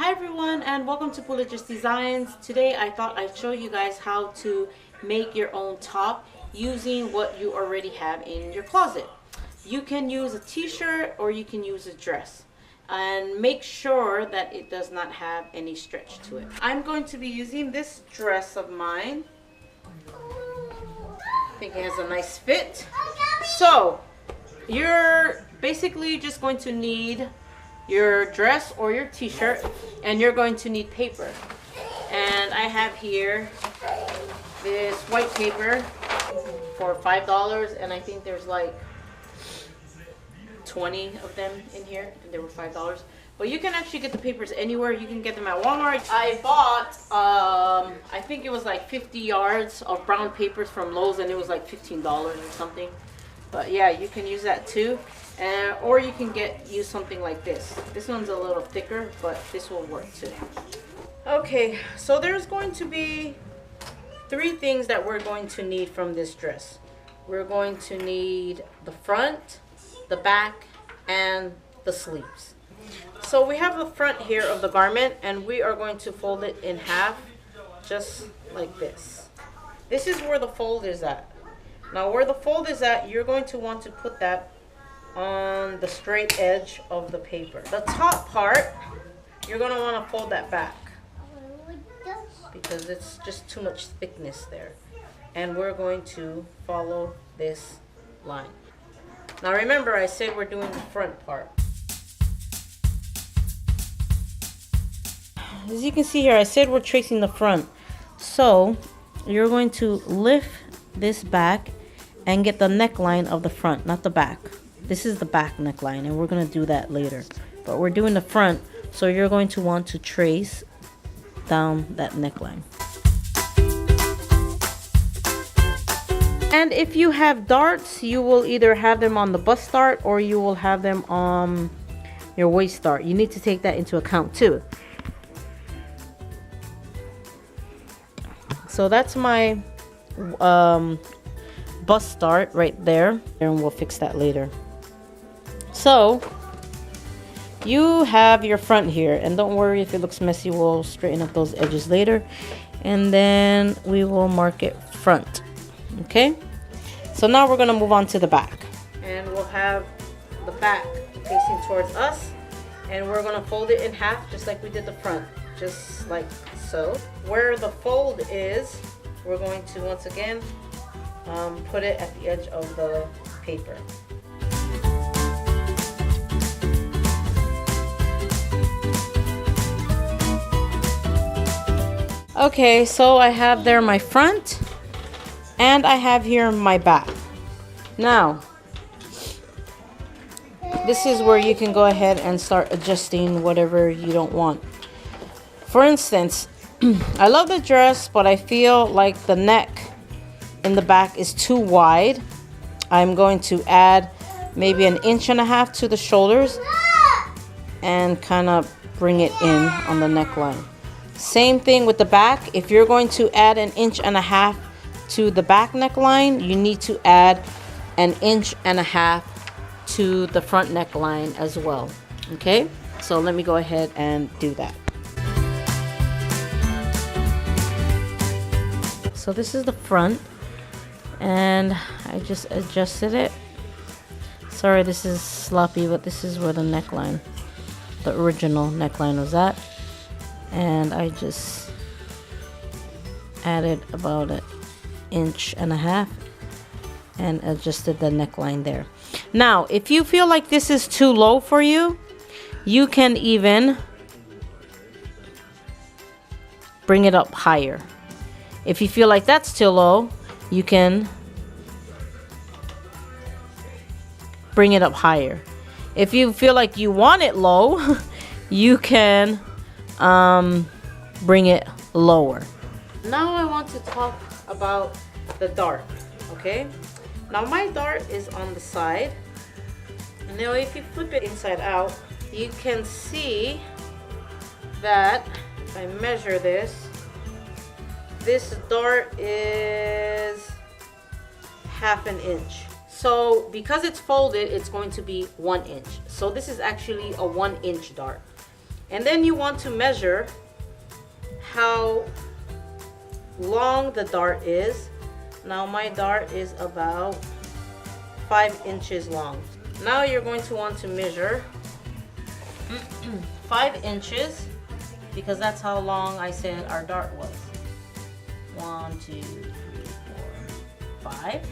Hi everyone, and welcome to puleDressDesigns. Today I thought I'd show you guys how to make your own top using what you already have in your closet. You can use a t-shirt or you can use a dress, and make sure that it does not have any stretch to it. I'm going to be using this dress of mine. I think it has a nice fit. So you're basically just going to need your dress or your t-shirt, and you're going to need paper. And I have here this white paper for $5, and I think there's like 20 of them in here, and they were $5. But you can actually get the papers anywhere. You can get them at Walmart. I bought I think it was like 50 yards of brown papers from Lowe's, and it was like $15 or something. But yeah, you can use that too. Or you can use something like this. This one's a little thicker, but this will work too. Okay, so there's going to be 3 things that we're going to need from this dress. We're going to need the front, the back, and the sleeves. So we have the front here of the garment, and we are going to fold it in half, just like this. This is where the fold is at. Now where the fold is at, you're going to want to put that on the straight edge of the paper. The top part, you're going to want to fold that back because it's just too much thickness there. And we're going to follow this line. Now remember, I said we're doing the front part. As you can see here, I said we're tracing the front. So you're going to lift this back and get the neckline of the front, not the back. This is the back neckline, and we're going to do that later. But we're doing the front, so you're going to want to trace down that neckline. And if you have darts, you will either have them on the bust dart or you will have them on your waist dart. You need to take that into account too. So that's my bust dart right there, and we'll fix that later. So you have your front here, and don't worry if it looks messy, we'll straighten up those edges later, and then we will mark it front. Okay, so now we're going to move on to the back, and we'll have the back facing towards us, and we're going to fold it in half just like we did the front, just like so. Where the fold is, we're going to once again put it at the edge of the paper. Okay, so I have there my front, and I have here my back. Now, this is where you can go ahead and start adjusting whatever you don't want. For instance, I love the dress, but I feel like the neck in the back is too wide. I'm going to add maybe 1.5 inches to the shoulders and kind of bring it in on the neckline. Same thing with the back. If you're going to add 1.5 inches to the back neckline, you need to add 1.5 inches to the front neckline as well. Okay, so let me go ahead and do that. So this is the front, and I just adjusted it. Sorry, this is sloppy, but this is where the neckline, the original neckline, was at. And I just added about 1.5 inches and adjusted the neckline there. Now, if you feel like this is too low for you, you can even bring it up higher. If you feel like that's too low, you can bring it up higher. If you feel like you want it low, you can bring it lower. Now I want to talk about the dart. Okay, now my dart is on the side. Now if you flip it inside out, you can see that if I measure this dart is 1/2 inch. So because it's folded, it's going to be 1 inch. So this is actually a 1 inch dart. And then you want to measure how long the dart is. Now my dart is about 5 inches long. Now you're going to want to measure 5 inches, because that's how long I said our dart was. 1, 2, 3, 4, 5.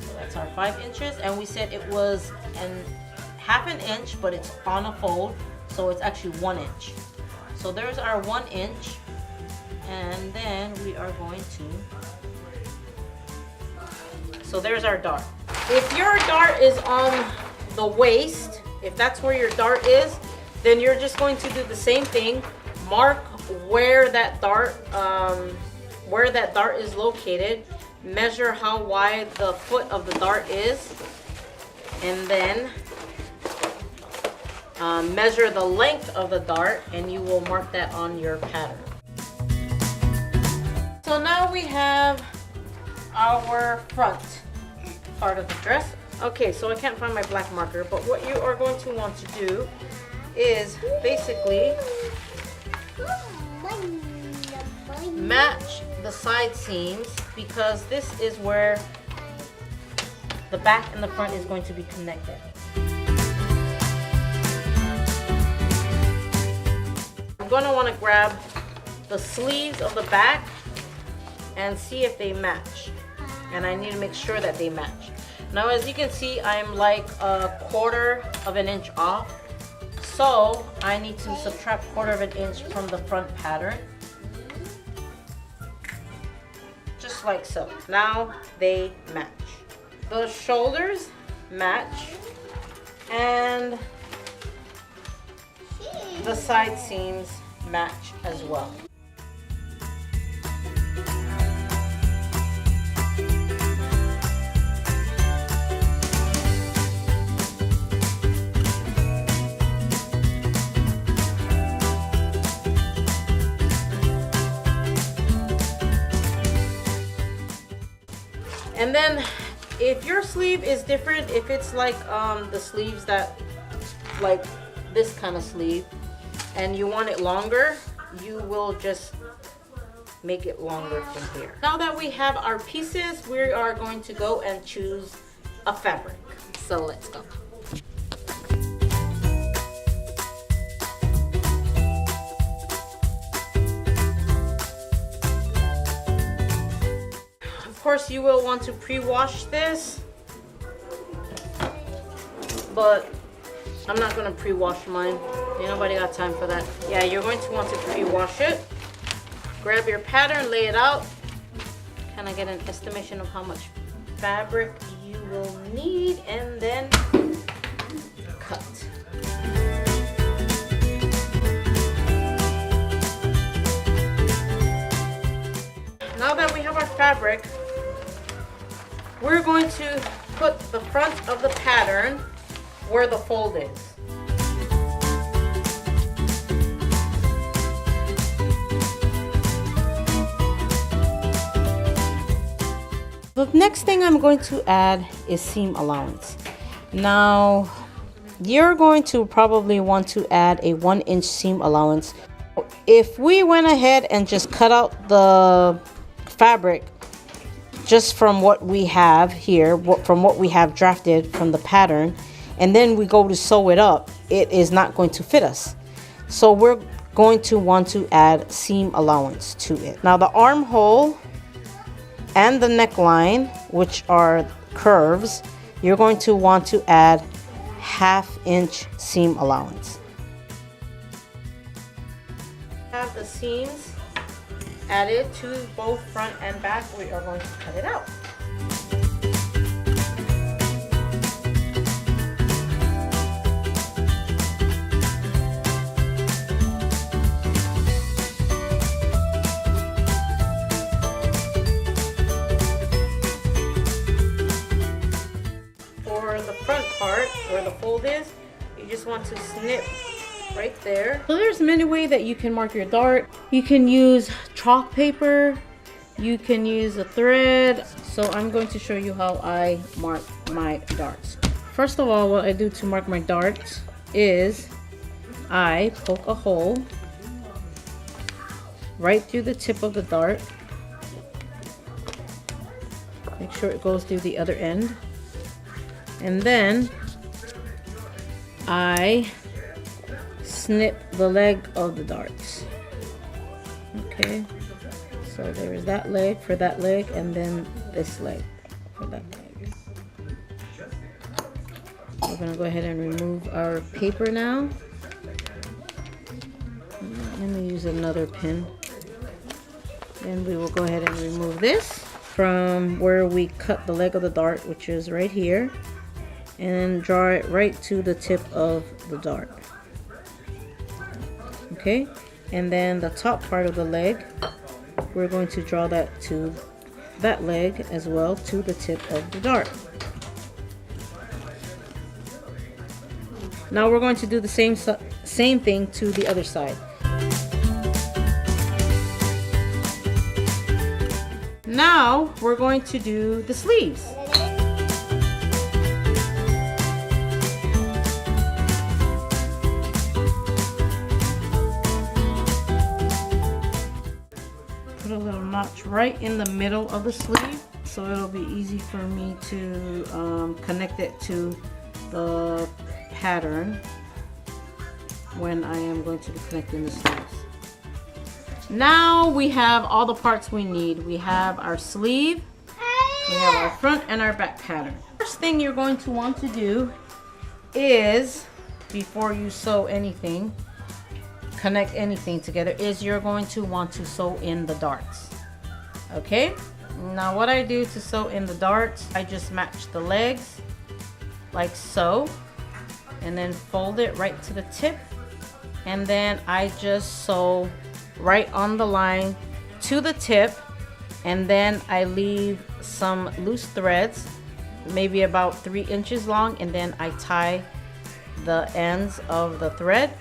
So that's our 5 inches, and we said it was half an inch, but it's on a fold, so it's actually 1 inch. So there's our 1 inch, and then we are going to. So there's our dart. If your dart is on the waist, if that's where your dart is, then you're just going to do the same thing. Mark where that dart is located. Measure how wide the foot of the dart is, and then measure the length of the dart, and you will mark that on your pattern. So now we have our front part of the dress. Okay, so I can't find my black marker, but what you are going to want to do is basically match the side seams, because this is where the back and the front is going to be connected. I'm going to want to grab the sleeves of the back and see if they match, and I need to make sure that they match. Now as you can see, I'm like 1/4 of an inch off, so I need to subtract 1/4 of an inch from the front pattern, just like so. Now they match. The shoulders match, and the side seams match as well. And then if your sleeve is different, if it's like the sleeves that, like this kind of sleeve, and you want it longer, you will just make it longer from here. Now that we have our pieces, we are going to go and choose a fabric. So let's go. Of course, you will want to pre-wash this, but I'm not going to pre-wash mine. Ain't nobody got time for that. Yeah, you're going to want to pre-wash it. Grab your pattern, lay it out. Kind of get an estimation of how much fabric you will need, and then cut. Now that we have our fabric, we're going to put the front of the pattern where the fold is. The next thing I'm going to add is seam allowance. Now, you're going to probably want to add a 1 inch seam allowance. If we went ahead and just cut out the fabric just from what we have here, from what we have drafted from the pattern, and then we go to sew it up, it is not going to fit us. So we're going to want to add seam allowance to it. Now the armhole and the neckline, which are curves, you're going to want to add 1/2 inch seam allowance. Have the seams added to both front and back. We are going to cut it out. For the front part, where the fold is, you just want to snip right there. So there's many ways that you can mark your dart. You can use chalk paper, you can use a thread. So I'm going to show you how I mark my darts. First of all, what I do to mark my darts is I poke a hole right through the tip of the dart. Make sure it goes through the other end. And then I snip the leg of the darts. Okay, so there's that leg for that leg, and then this leg for that leg. We're gonna go ahead and remove our paper now. Let me use another pin. And we will go ahead and remove this from where we cut the leg of the dart, which is right here, and draw it right to the tip of the dart. Okay, and then the top part of the leg, we're going to draw that to that leg as well, to the tip of the dart. Now we're going to do the same thing to the other side. Now we're going to do the sleeves. Put a little notch right in the middle of the sleeve, so it'll be easy for me to connect it to the pattern when I am going to be connecting the sleeves. Now we have all the parts we need. We have our sleeve, we have our front and our back pattern. First thing you're going to want to do is, before you sew anything, connect anything together, is you're going to want to sew in the darts. Okay, now what I do to sew in the darts, I just match the legs like so, and then fold it right to the tip, and then I just sew right on the line to the tip, and then I leave some loose threads, maybe about 3 inches long, and then I tie the ends of the thread.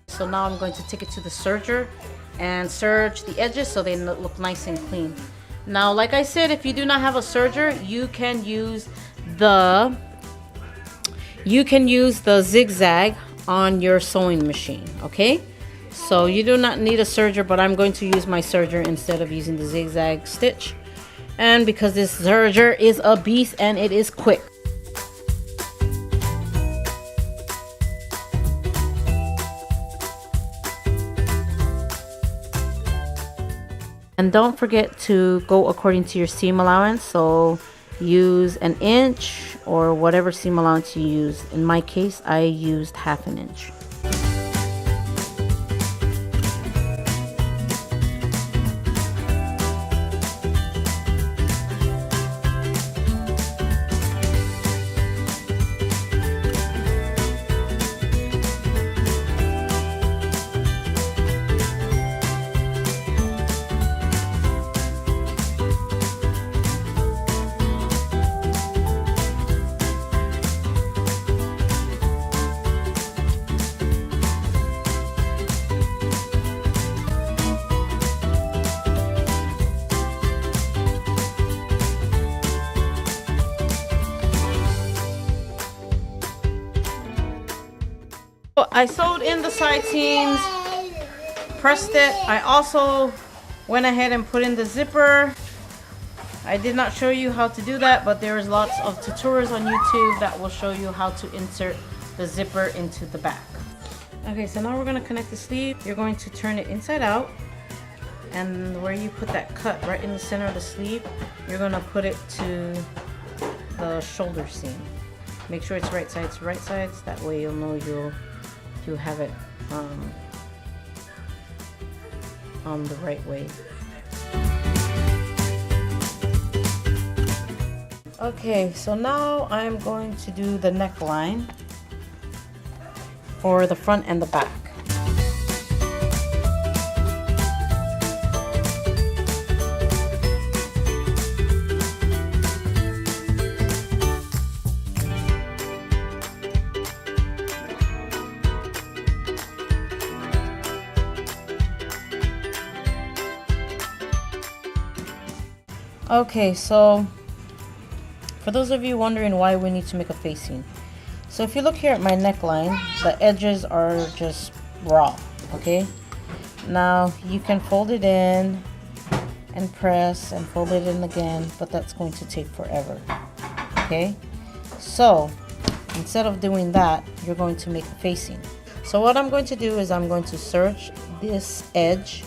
So now I'm going to take it to the serger and serge the edges so they look nice and clean. Now, like I said, if you do not have a serger, you can use the zigzag on your sewing machine. Okay, so you do not need a serger, but I'm going to use my serger instead of using the zigzag stitch, and because this serger is a beast and it is quick. And don't forget to go according to your seam allowance, so use 1 inch or whatever seam allowance you use. In my case, I used 1/2 inch. I sewed in the side seams, pressed it. I also went ahead and put in the zipper. I did not show you how to do that, but there's lots of tutorials on YouTube that will show you how to insert the zipper into the back. Okay, so now we're going to connect the sleeve. You're going to turn it inside out, and where you put that cut right in the center of the sleeve, you're going to put it to the shoulder seam. Make sure it's right sides to right sides, that way you'll know you have it on the right way. Okay, so now I'm going to do the neckline for the front and the back. Okay, so for those of you wondering why we need to make a facing, so if you look here at my neckline, the edges are just raw. Okay, now you can fold it in and press and fold it in again, but that's going to take forever. Okay, so instead of doing that, you're going to make a facing. So what I'm going to do is I'm going to serge this edge,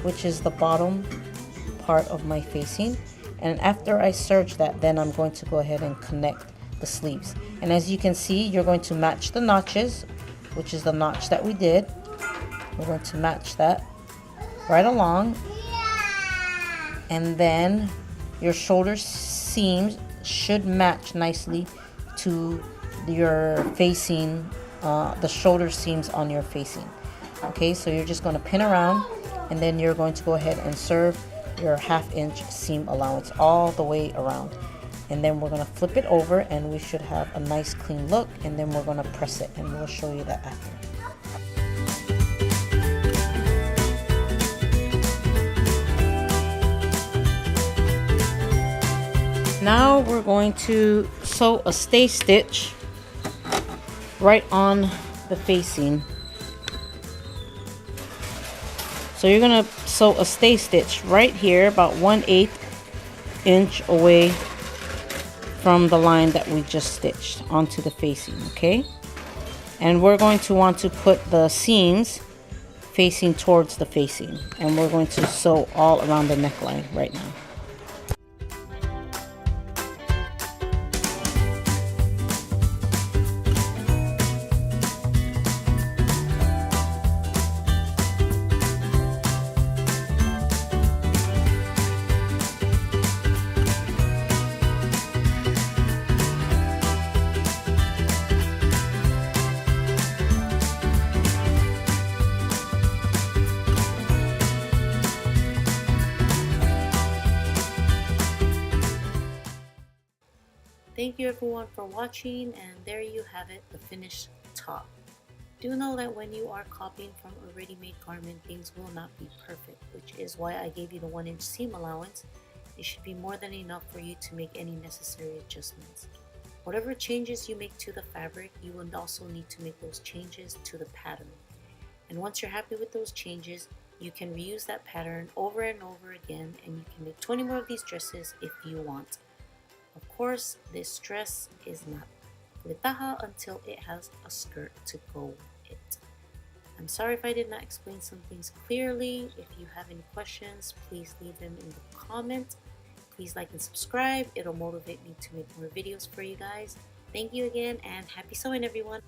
which is the bottom part of my facing, and after I serge that, then I'm going to go ahead and connect the sleeves. And as you can see, you're going to match the notches, which is the notch that we did. We're going to match that right along, and then your shoulder seams should match nicely to your facing, the shoulder seams on your facing. Okay, so you're just going to pin around, and then you're going to go ahead and serve your 1/2 inch seam allowance all the way around, and then we're going to flip it over and we should have a nice clean look, and then we're going to press it and we'll show you that after. Now we're going to sew a stay stitch right on the facing. So you're going to sew a stay stitch right here, about 1/8 inch away from the line that we just stitched onto the facing, okay? And we're going to want to put the seams facing towards the facing, and we're going to sew all around the neckline right now. Thank you everyone for watching, and there you have it, the finished top. Do know that when you are copying from a ready-made garment, things will not be perfect, which is why I gave you the 1-inch seam allowance. It should be more than enough for you to make any necessary adjustments. Whatever changes you make to the fabric, you will also need to make those changes to the pattern. And once you're happy with those changes, you can reuse that pattern over and over again, and you can make 20 more of these dresses if you want. Of course, this dress is not puletaha until it has a skirt to go with it. I'm sorry if I did not explain some things clearly. If you have any questions, please leave them in the comments. Please like and subscribe. It'll motivate me to make more videos for you guys. Thank you again, and happy sewing, everyone.